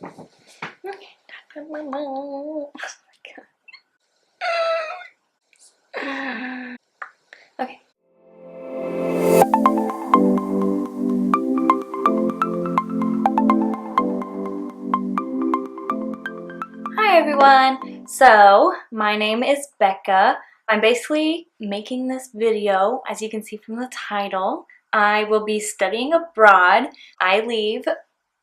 Okay, talk about my mom. Oh my god. Okay. Hi everyone! So, my name is Becca. I'm basically making this video, as you can see from the title. I will be studying abroad. I leave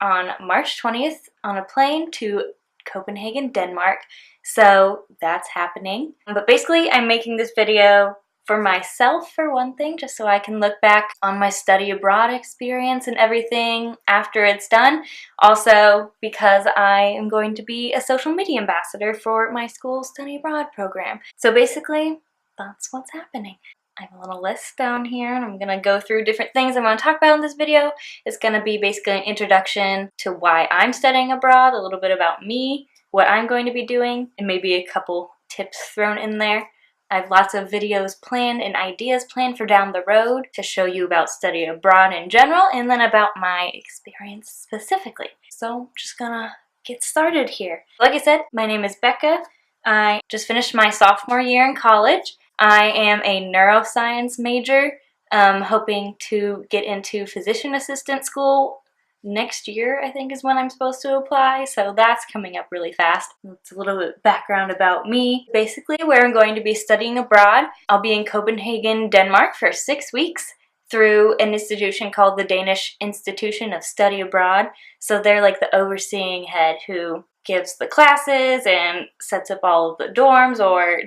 on March 20th on a plane to Copenhagen, Denmark. So that's happening. But basically, I'm making this video for myself, for one thing, just so I can look back on my study abroad experience and everything after it's done. Also, because I am going to be a social media ambassador for my school's study abroad program. So basically, that's what's happening. I have a little list down here, and I'm going to go through different things I'm going to talk about in this video. It's going to be basically an introduction to why I'm studying abroad, a little bit about me, what I'm going to be doing, and maybe a couple tips thrown in there. I have lots of videos planned and ideas planned for down the road to show you about study abroad in general, and then about my experience specifically. So I'm just gonna get started here. Like I said, my name is Becca. I just finished my sophomore year in college. I am a neuroscience major, hoping to get into physician assistant school next year, I think, is when I'm supposed to apply, so that's coming up really fast. It's a little bit background about me. Basically, where I'm going to be studying abroad, I'll be in Copenhagen, Denmark for 6 weeks through an institution called the Danish Institution of Study Abroad. So they're like the overseeing head who gives the classes and sets up all of the dorms, or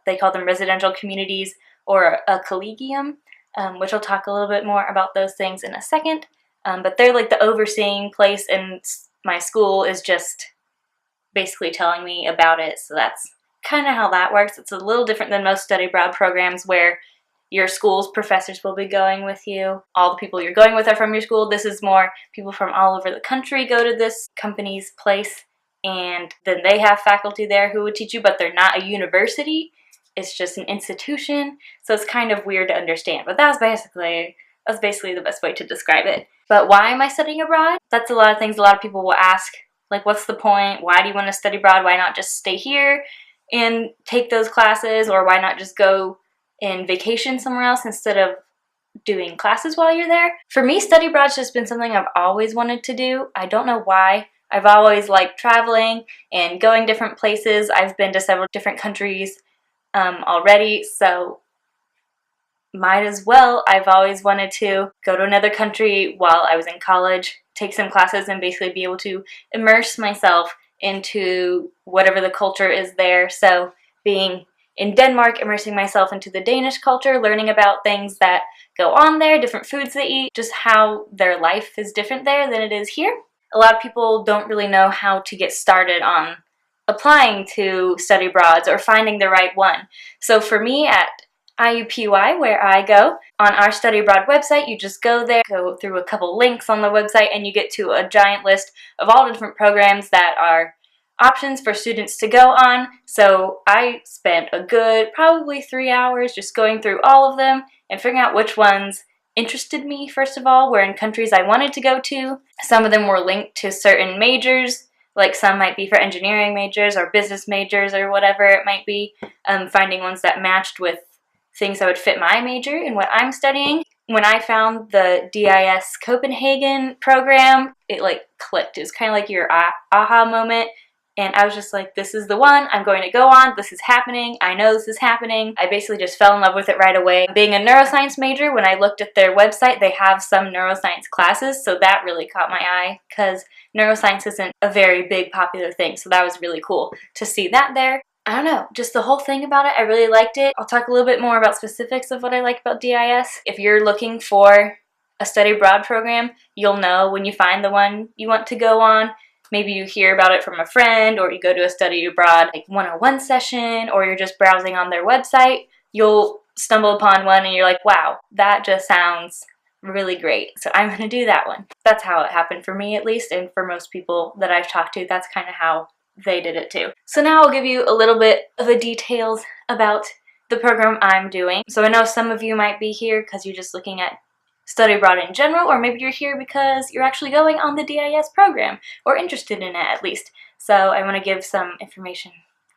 they call them residential communities, or a collegium, which I'll talk a little bit more about those things in a second. But they're like the overseeing place, and my school is just basically telling me about it. So that's kind of how that works. It's a little different than most study abroad programs where your school's professors will be going with you. All the people you're going with are from your school. This is more people from all over the country go to this company's place, and then they have faculty there who would teach you, but they're not a university. It's just an institution. So it's kind of weird to understand. But that's basically the best way to describe it. But why am I studying abroad? That's a lot of things a lot of people will ask. Like, what's the point? Why do you want to study abroad? Why not just stay here and take those classes? Or why not just go and vacation somewhere else instead of doing classes while you're there? For me, study abroad's just been something I've always wanted to do. I don't know why. I've always liked traveling and going different places. I've been to several different countries already, so might as well. I've always wanted to go to another country while I was in college, take some classes, and basically be able to immerse myself into whatever the culture is there. So being in Denmark, immersing myself into the Danish culture, learning about things that go on there, different foods they eat, just how their life is different there than it is here. A lot of people don't really know how to get started on applying to study abroads or finding the right one. So for me at IUPUI, where I go, on our study abroad website, you just go there, go through a couple links on the website, and you get to a giant list of all the different programs that are options for students to go on. So I spent a good probably 3 hours just going through all of them and figuring out which ones interested me. First of all, were in countries I wanted to go to. Some of them were linked to certain majors, like some might be for engineering majors or business majors or whatever it might be. Finding ones that matched with things that would fit my major and what I'm studying. When I found the DIS Copenhagen program, it like clicked. It was kind of like your aha moment. And I was just like, this is the one I'm going to go on. This is happening. I know this is happening. I basically just fell in love with it right away. Being a neuroscience major, when I looked at their website, they have some neuroscience classes. So that really caught my eye because neuroscience isn't a very big popular thing. So that was really cool to see that there. I don't know, just the whole thing about it, I really liked it. I'll talk a little bit more about specifics of what I like about DIS. If you're looking for a study abroad program, you'll know when you find the one you want to go on. Maybe you hear about it from a friend, or you go to a study abroad like 101 session, or you're just browsing on their website. You'll stumble upon one and you're like, wow, that just sounds really great. So I'm going to do that one. That's how it happened for me, at least, and for most people that I've talked to, that's kind of how they did it too. So now I'll give you a little bit of the details about the program I'm doing. So I know some of you might be here because you're just looking at study abroad in general, or maybe you're here because you're actually going on the DIS program, or interested in it at least. So I want to give some information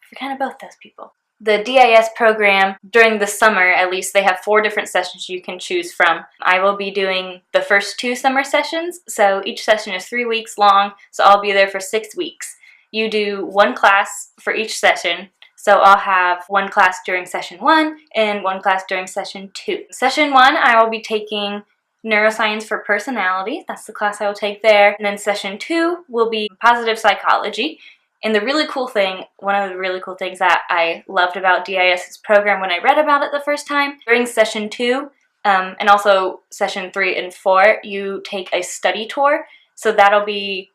for kind of both those people. The DIS program, during the summer at least, they have 4 different sessions you can choose from. I will be doing the first 2 summer sessions, so each session is 3 weeks long, so I'll be there for 6 weeks. You do 1 class for each session, so I'll have 1 class during session 1 and 1 class during session 2. Session 1, I will be taking Neuroscience for Personality. That's the class I will take there. And then session 2 will be Positive Psychology. And the really cool thing, one of the really cool things that I loved about DIS's program when I read about it the first time, during session 2 and also session 3 and 4, you take a study tour. So that'll be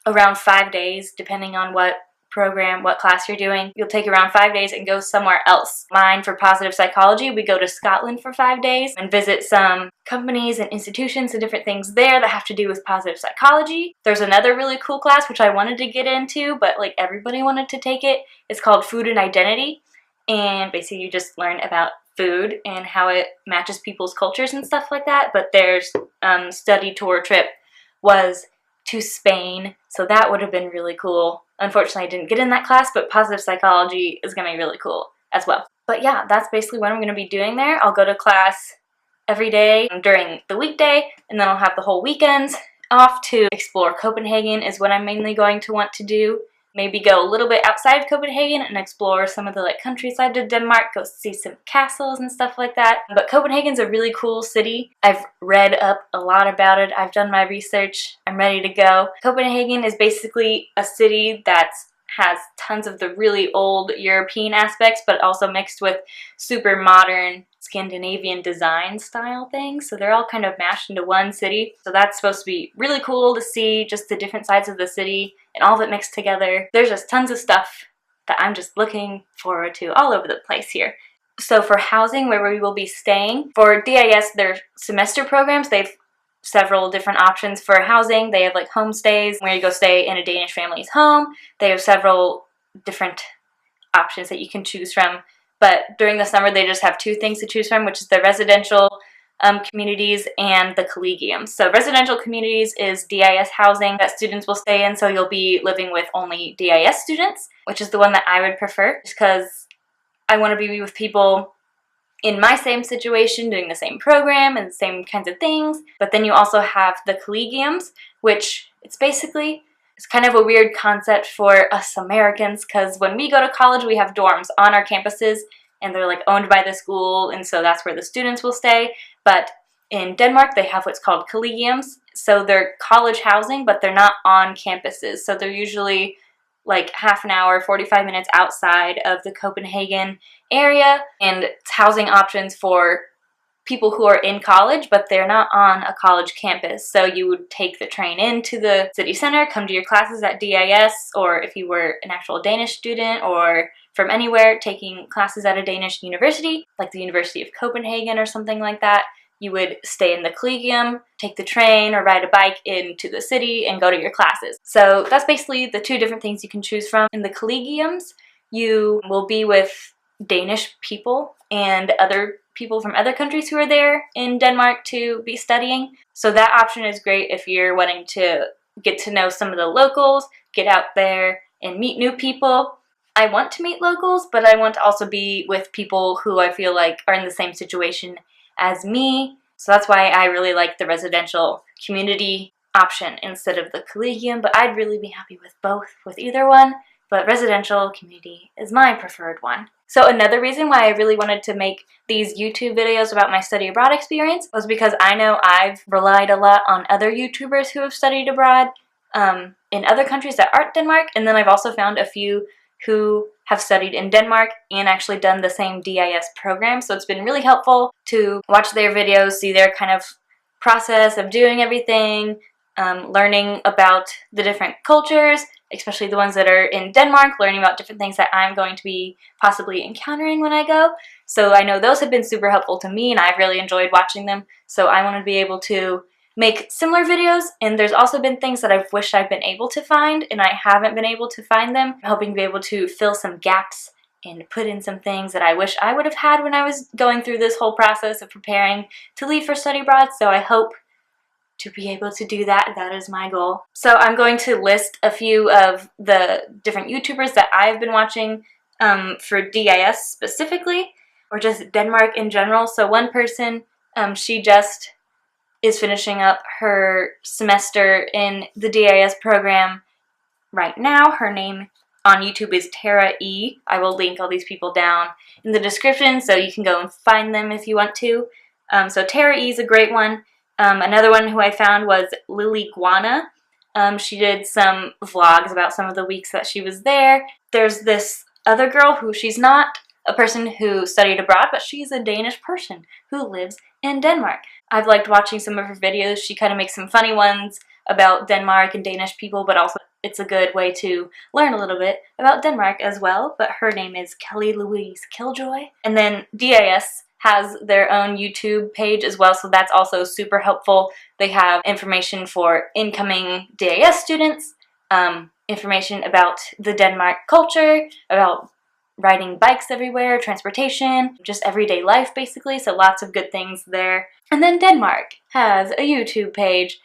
around 5 days, depending on what program, what class you're doing. You'll take around 5 days and go somewhere else. Mine, for Positive Psychology, we go to Scotland for 5 days and visit some companies and institutions and different things there that have to do with positive psychology. There's another really cool class which I wanted to get into, but like everybody wanted to take it. It's called Food and Identity, and basically you just learn about food and how it matches people's cultures and stuff like that. But their study tour trip was to Spain, so that would have been really cool. Unfortunately, I didn't get in that class, but Positive Psychology is going to be really cool as well. But yeah, that's basically what I'm going to be doing there. I'll go to class every day during the weekday, and then I'll have the whole weekends off to explore Copenhagen is what I'm mainly going to want to do. Maybe go a little bit outside of Copenhagen and explore some of the countryside of Denmark, go see some castles and stuff like that. But Copenhagen's a really cool city. I've read up a lot about it. I've done my research. I'm ready to go. Copenhagen is basically a city that has tons of the really old European aspects, but also mixed with super modern Scandinavian design style things. So they're all kind of mashed into one city. So that's supposed to be really cool to see, just the different sides of the city and all of it mixed together. There's just tons of stuff that I'm just looking forward to all over the place here. So for housing, where we will be staying, for DIS, their semester programs, they've several different options for housing. They have like homestays where you go stay in a Danish family's home. They have several different options that you can choose from. But during the summer, they just have 2 things to choose from, which is the residential communities and the collegiums. So residential communities is DIS housing that students will stay in, so you'll be living with only DIS students, which is the one that I would prefer, just because I want to be with people in my same situation, doing the same program and the same kinds of things. But then you also have the collegiums, which it's kind of a weird concept for us Americans, because when we go to college, we have dorms on our campuses, and they're like owned by the school, and so that's where the students will stay. But in Denmark, they have what's called collegiums, so they're college housing, but they're not on campuses. So they're usually like half an hour, 45 minutes outside of the Copenhagen area, and it's housing options for people who are in college, but they're not on a college campus. So you would take the train into the city center, come to your classes at DIS, or if you were an actual Danish student or from anywhere taking classes at a Danish university, like the University of Copenhagen or something like that, you would stay in the collegium, take the train or ride a bike into the city and go to your classes. So that's basically the 2 different things you can choose from. In the collegiums, you will be with Danish people and other people from other countries who are there in Denmark to be studying. So that option is great if you're wanting to get to know some of the locals, get out there and meet new people. I want to meet locals, but I want to also be with people who I feel like are in the same situation as me. So that's why I really like the residential community option instead of the collegium, but I'd really be happy with both, with either one. But residential community is my preferred one. So another reason why I really wanted to make these YouTube videos about my study abroad experience was because I know I've relied a lot on other YouTubers who have studied abroad in other countries that aren't Denmark, and then I've also found a few who have studied in Denmark and actually done the same DIS program. So it's been really helpful to watch their videos, see their kind of process of doing everything, learning about the different cultures, especially the ones that are in Denmark, learning about different things that I'm going to be possibly encountering when I go. So I know those have been super helpful to me, and I've really enjoyed watching them. So I want to be able to make similar videos, and there's also been things that I've wished I've been able to find, and I haven't been able to find them. I'm hoping to be able to fill some gaps and put in some things that I wish I would have had when I was going through this whole process of preparing to leave for study abroad, so I hope to be able to do that. That is my goal. So I'm going to list a few of the different YouTubers that I've been watching for DIS specifically, or just Denmark in general. So one person, she just is finishing up her semester in the DIS program right now. Her name on YouTube is Tara E. I will link all these people down in the description so you can go and find them if you want to. So Tara E is a great one. Another one who I found was Lily Guana. She did some vlogs about some of the weeks that she was there. There's this other girl who, she's not a person who studied abroad, but she's a Danish person who lives in Denmark. I've liked watching some of her videos. She kind of makes some funny ones about Denmark and Danish people, but also it's a good way to learn a little bit about Denmark as well. But her name is Kelly Louise Killjoy. And then DIS has their own YouTube page as well, so that's also super helpful. They have information for incoming DIS students, information about the Denmark culture, about riding bikes everywhere, transportation, just everyday life basically, so lots of good things there. And then Denmark has a YouTube page.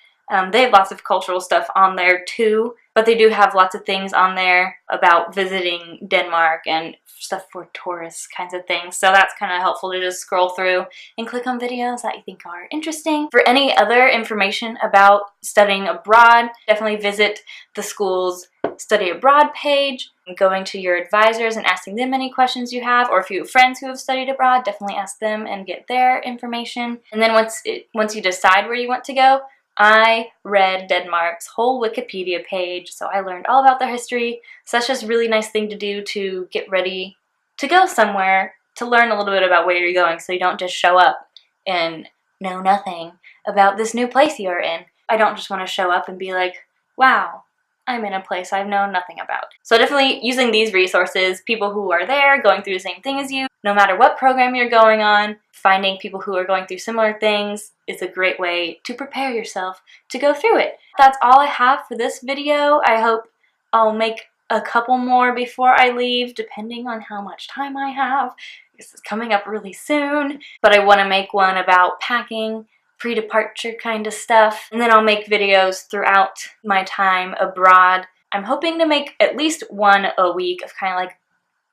They have lots of cultural stuff on there too, but they do have lots of things on there about visiting Denmark and stuff for tourists kinds of things. So that's kind of helpful to just scroll through and click on videos that you think are interesting. For any other information about studying abroad, definitely visit the school's study abroad page, going to your advisors and asking them any questions you have, or if you have friends who have studied abroad, definitely ask them and get their information. And then once you decide where you want to go, I read Denmark's whole Wikipedia page, so I learned all about their history. So that's just a really nice thing to do to get ready to go somewhere, to learn a little bit about where you're going, so you don't just show up and know nothing about this new place you're in. I don't just want to show up and be like, wow, I'm in a place I've known nothing about. So definitely using these resources, people who are there going through the same thing as you, no matter what program you're going on, finding people who are going through similar things is a great way to prepare yourself to go through it. That's all I have for this video. I hope I'll make a couple more before I leave, depending on how much time I have. This is coming up really soon, but I want to make one about packing, pre-departure kind of stuff, and then I'll make videos throughout my time abroad. I'm hoping to make at least one a week of kind of like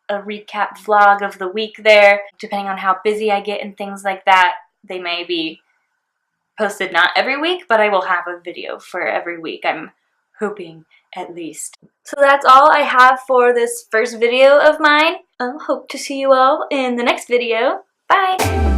a recap vlog of the week there. Depending on how busy I get and things like that, they may be posted not every week, but I will have a video for every week, I'm hoping at least. So that's all I have for this first video of mine. Hope to see you all in the next video. Bye!